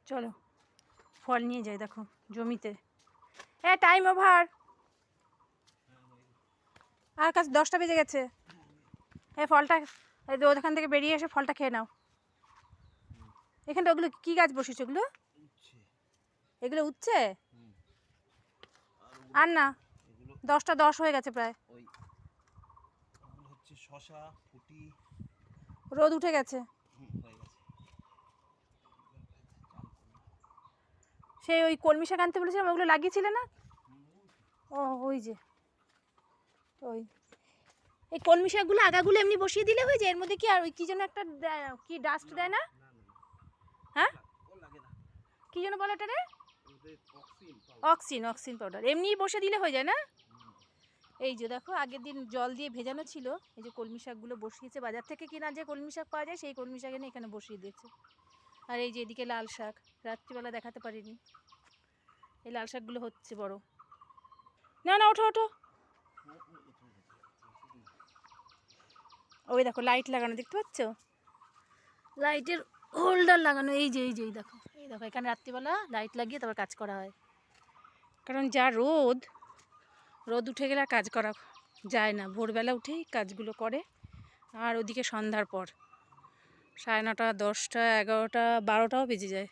চলো ফল নিয়ে যাই। দেখো জমিতে টাইম ওভার, আর কাছে 10টা বেজে গেছে। ফলটা ওখান থেকে বেরিয়ে এসে ফলটা খেয়ে নাও। এখানটা ওগুলো কী গাছ বসেছে? ওগুলো এগুলো উঠছে আর না, 10টা 10 হয়ে গেছে প্রায়। শশা ফুটি, রোদ উঠে গেছে। সেই ওই কলমি শাক আনতে বলেছিলাম, ওগুলো লাগিয়েছিলে না? ও ওই যে ওই এই কলমি শাকগুলো আগাগুলো এমনি বসিয়ে দিলে হয়ে যায়। এর মধ্যে কি আর ওই কী যেন একটা কি ডাস্ট দেয় না? হ্যাঁ কী যেন বলে এটা রে? অক্সিন পাউডার এমনিই বসে দিলে হয়ে যায় না? এই যে দেখো আগের দিন জল দিয়ে ভেজানো ছিল। এই যে কলমি শাকগুলো বসিয়েছে, বাজার থেকে কিনা যে কলমি শাক পাওয়া যায় সেই কলমি শাক এনে এখানে বসিয়ে দিয়েছে। আর এই যে এদিকে লাল শাক, রাত্রিবেলা দেখাতে পারিনি। এই লাল শাকগুলো হচ্ছে বড়। না না, ওঠো ওঠো। ওই দেখো লাইট লাগানো, দেখতে পাচ্ছ? লাইটের হোল্ডার লাগানো। এই যে এই দেখো এখানে রাত্রিবেলা লাইট লাগিয়ে তারপর কাজ করা হয়। কারণ যা রোদ উঠে গেলে আর কাজ করা যায় না। ভোরবেলা উঠেই কাজগুলো করে, আর ওদিকে সন্ধ্যার পর 9:30 10টা 11টা 12টাও বেজে যায়।